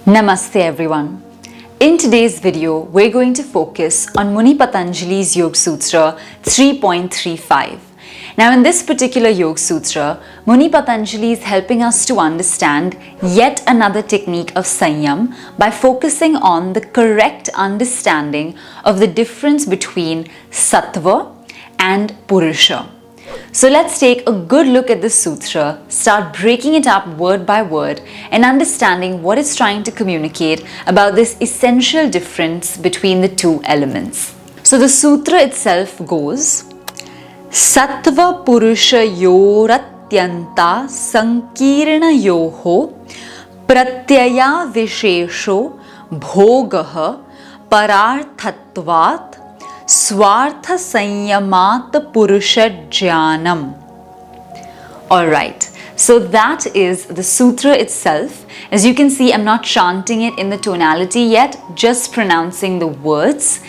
Namaste everyone. In today's video, we're going to focus on Muni Patanjali's Yoga Sutra 3.35. Now in this particular Yoga Sutra, Muni Patanjali is helping us to understand yet another technique of Sanyam by focusing on the correct understanding of the difference between Sattva and Purusha. So let's take a good look at this sutra, start breaking it up word by word and understanding what it's trying to communicate about this essential difference between the two elements. So the sutra itself goes, Sattva Purusha Yoratyanta Sankirna Yoho Pratyaya Vishesho Bhogaha Pararthatvat Swartha Sanyamat Purusha Jnanam. Alright, so that is the sutra itself. As you can see, I'm not chanting it in the tonality yet, just pronouncing the words.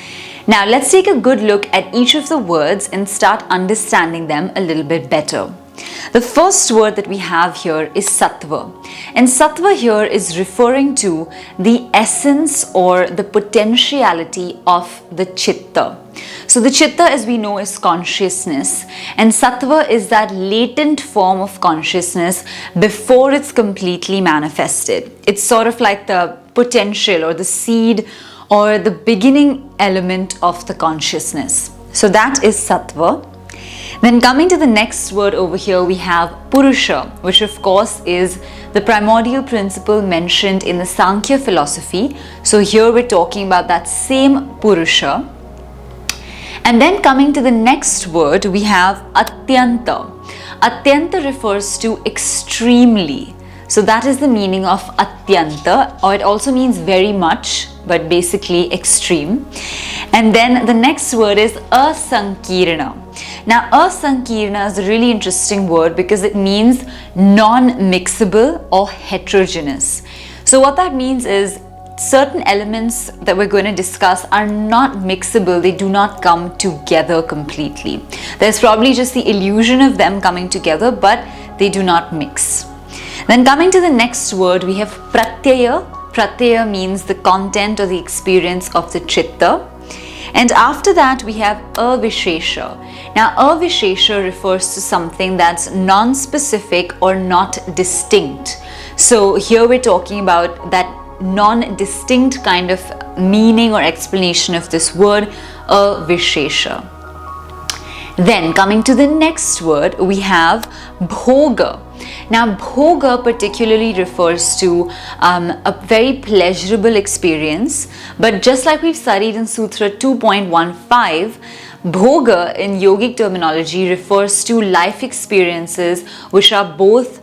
Now let's take a good look at each of the words and start understanding them a little bit better. The first word that we have here is Sattva. And Sattva here is referring to the essence or the potentiality of the Chitta. So the Chitta, as we know, is consciousness, and Sattva is that latent form of consciousness before it's completely manifested. It's sort of like the potential or the seed or the beginning element of the consciousness. So that is Sattva. Then coming to the next word over here, we have Purusha, which of course is the primordial principle mentioned in the Sankhya philosophy. So here we're talking about that same Purusha. And then coming to the next word, we have Atyanta. Atyanta refers to extremely. So that is the meaning of Atyanta, or it also means very much, but basically extreme. And then the next word is Asankirna. Now, Asankirna is a really interesting word because it means non-mixable or heterogeneous. So what that means is certain elements that we're going to discuss are not mixable. They do not come together completely. There's probably just the illusion of them coming together, but they do not mix. Then coming to the next word, we have Pratyaya. Pratyaya means the content or the experience of the Chitta. And after that, we have Avishesha. Now, Avishesha refers to something that's non-specific or not distinct. So here we're talking about that non-distinct kind of meaning or explanation of this word, Avishesha. Then coming to the next word, we have Bhoga. Now, Bhoga particularly refers to a very pleasurable experience, but just like we've studied in Sutra 2.15, Bhoga in yogic terminology refers to life experiences which are both,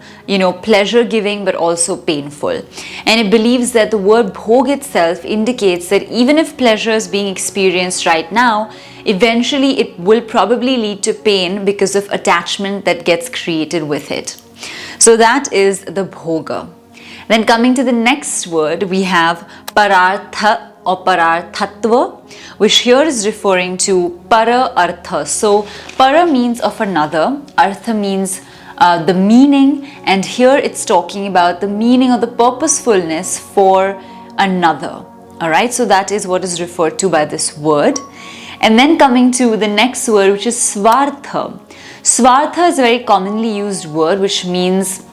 pleasure-giving but also painful. And it believes that the word Bhog itself indicates that even if pleasure is being experienced right now, eventually it will probably lead to pain because of attachment that gets created with it. So that is the Bhoga. Then coming to the next word, we have Parartha or Pararthatva, which here is referring to Para Artha. So Para means of another, Artha means the meaning, and here it's talking about the meaning or the purposefulness for another. Alright, so that is what is referred to by this word. And then coming to the next word, which is Swartha. Swartha is a very commonly used word which means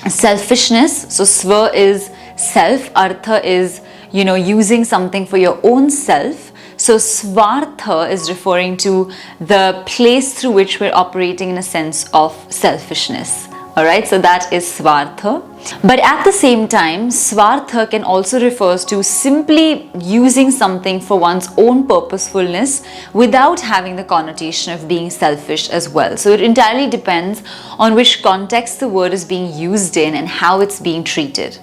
selfishness. So Swa is self, Artha is, using something for your own self. So Swartha is referring to the place through which we're operating in a sense of selfishness. Alright, so that is Swartha. But at the same time, Swartha can also refer to simply using something for one's own purposefulness without having the connotation of being selfish as well. So it entirely depends on which context the word is being used in and how it's being treated.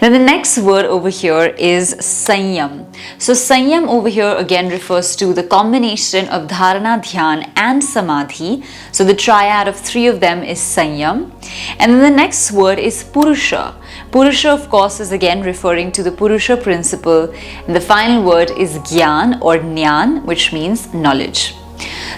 Now the next word over here is Sanyam. So Sanyam over here again refers to the combination of Dharana, Dhyan and Samadhi. So the triad of three of them is Sanyam. And then the next word is Purusha. Purusha of course is again referring to the Purusha principle. And the final word is Gyan or Jnana, which means knowledge.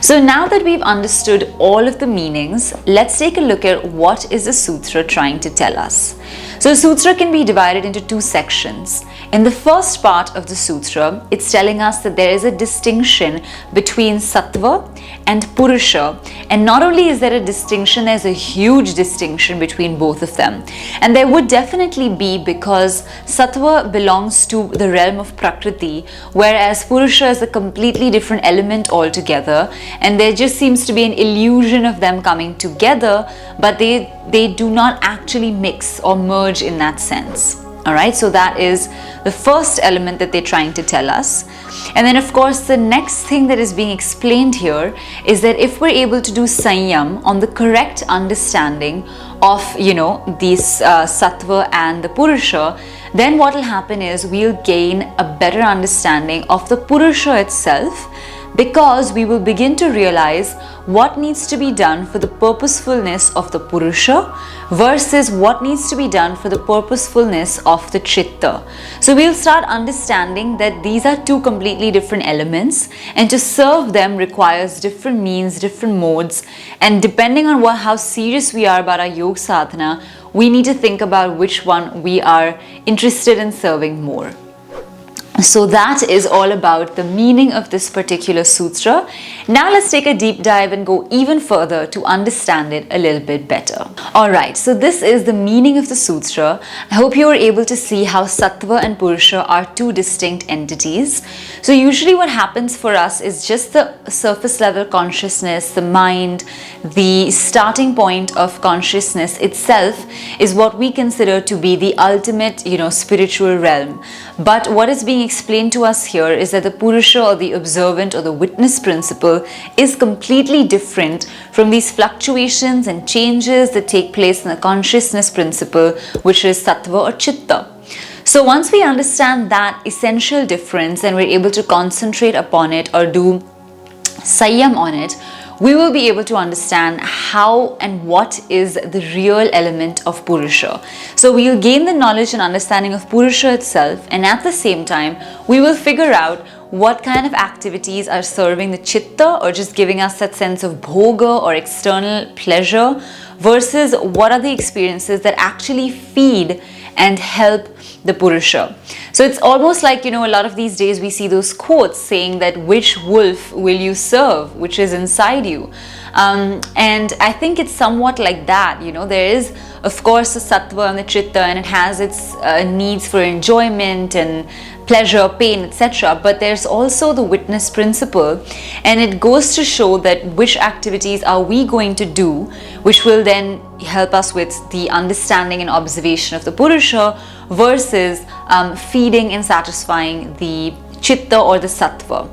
So now that we've understood all of the meanings, let's take a look at what is the sutra trying to tell us. So the sutra can be divided into two sections. In the first part of the sutra, it's telling us that there is a distinction between sattva and purusha. And not only is there a distinction, there's a huge distinction between both of them. And there would definitely be, because sattva belongs to the realm of prakriti, whereas purusha is a completely different element altogether. And there just seems to be an illusion of them coming together, but they do not actually mix or merge in that sense. Alright, so that is the first element that they're trying to tell us. And then of course the next thing that is being explained here is that if we're able to do sanyam on the correct understanding of, these sattva and the purusha, then what will happen is we'll gain a better understanding of the purusha itself, because we will begin to realize what needs to be done for the purposefulness of the purusha versus what needs to be done for the purposefulness of the chitta. So we'll start understanding that these are two completely different elements, and to serve them requires different means, different modes, and depending on how serious we are about our yoga sadhana, we need to think about which one we are interested in serving more. So that is all about the meaning of this particular sutra. Now let's take a deep dive and go even further to understand it a little bit better. Alright, so this is the meaning of the sutra. I hope you were able to see how sattva and purusha are two distinct entities. So usually what happens for us is just the surface level consciousness, the mind, the starting point of consciousness itself is what we consider to be the ultimate, spiritual realm. But what is being explained to us here is that the purusha, or the observant, or the witness principle is completely different from these fluctuations and changes that take place in the consciousness principle, which is sattva or chitta. So once we understand that essential difference and we're able to concentrate upon it or do sanyam on it, we will be able to understand how and what is the real element of Purusha. So we'll gain the knowledge and understanding of Purusha itself, and at the same time, we will figure out what kind of activities are serving the chitta or just giving us that sense of bhoga or external pleasure, versus what are the experiences that actually feed and help the Purusha. So it's almost like, a lot of these days we see those quotes saying that which wolf will you serve, which is inside you. And I think it's somewhat like that, there is of course the sattva and the chitta, and it has its needs for enjoyment and pleasure, pain, etc. But there's also the witness principle, and it goes to show that which activities are we going to do, which will then help us with the understanding and observation of the Purusha versus feeding and satisfying the chitta or the sattva.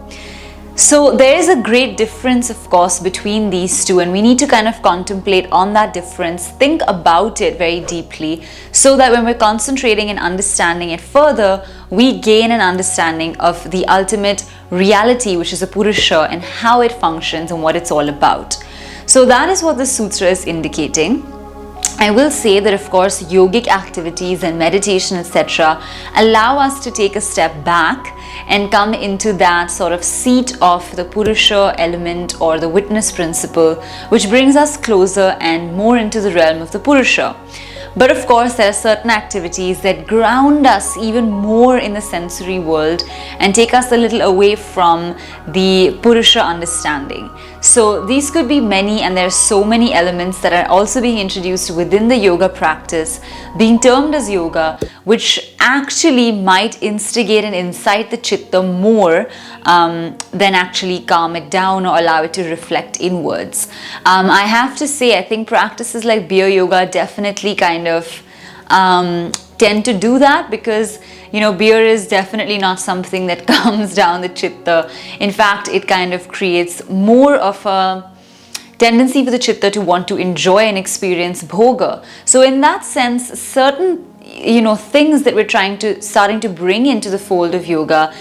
So there is a great difference, of course, between these two, and we need to kind of contemplate on that difference, think about it very deeply, so that when we're concentrating and understanding it further, we gain an understanding of the ultimate reality, which is a Purusha, and how it functions and what it's all about. So that is what the sutra is indicating. I will say that of course yogic activities and meditation, etc., allow us to take a step back and come into that sort of seat of the Purusha element or the witness principle, which brings us closer and more into the realm of the Purusha. But of course, there are certain activities that ground us even more in the sensory world and take us a little away from the Purusha understanding. So these could be many, and there are so many elements that are also being introduced within the yoga practice, being termed as yoga, which actually might instigate and incite the chitta more than actually calm it down or allow it to reflect inwards. I have to say, I think practices like beer yoga definitely kind of tend to do that, because beer is definitely not something that calms down the chitta. In fact, it kind of creates more of a tendency for the chitta to want to enjoy and experience bhoga. So in that sense, certain things that we're starting to bring into the fold of yoga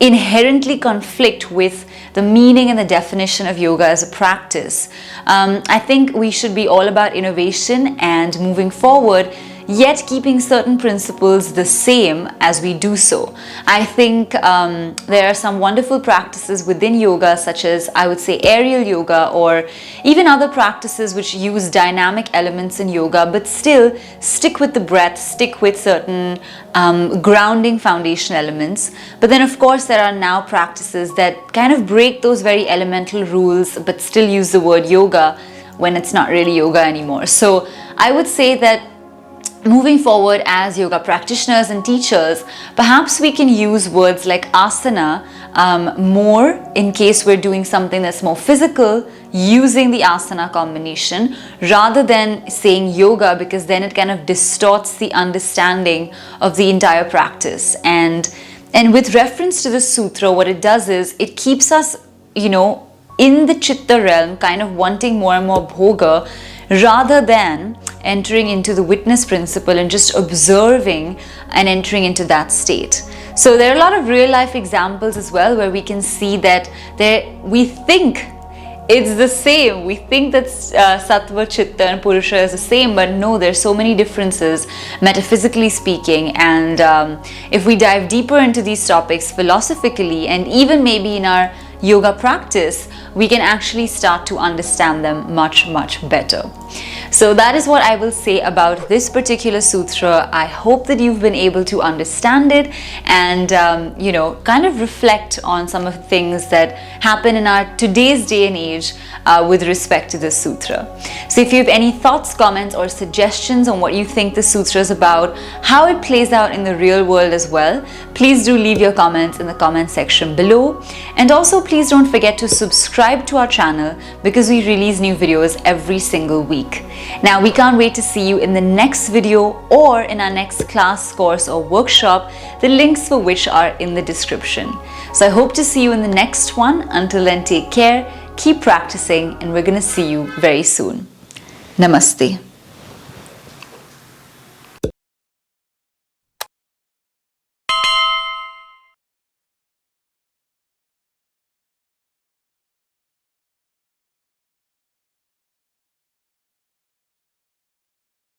inherently conflict with the meaning and the definition of yoga as a practice. I think we should be all about innovation, and moving forward, yet keeping certain principles the same as we do so. I think there are some wonderful practices within yoga, such as, I would say, aerial yoga, or even other practices which use dynamic elements in yoga, but still stick with the breath, stick with certain grounding foundation elements. But then of course there are now practices that kind of break those very elemental rules but still use the word yoga when it's not really yoga anymore. So I would say that moving forward as yoga practitioners and teachers, perhaps we can use words like asana more in case we're doing something that's more physical, using the asana combination, rather than saying yoga, because then it kind of distorts the understanding of the entire practice. And with reference to the sutra, what it does is it keeps us, in the chitta realm, kind of wanting more and more bhoga, rather than entering into the witness principle and just observing and entering into that state. So there are a lot of real life examples as well where we can see that we think it's the same. We think that Sattva, Chitta and Purusha is the same, but no, there's so many differences metaphysically speaking. And if we dive deeper into these topics philosophically, and even maybe in our yoga practice, we can actually start to understand them much, much better. So that is what I will say about this particular sutra. I hope that you've been able to understand it and, kind of reflect on some of the things that happen in our today's day and age with respect to this sutra. So if you have any thoughts, comments or suggestions on what you think the sutra is about, how it plays out in the real world as well, please do leave your comments in the comment section below. And also please don't forget to subscribe to our channel, because we release new videos every single week. Now we can't wait to see you in the next video or in our next class, course or workshop, the links for which are in the description. So I hope to see you in the next one. Until then, take care, keep practicing, and we're going to see you very soon. Namaste.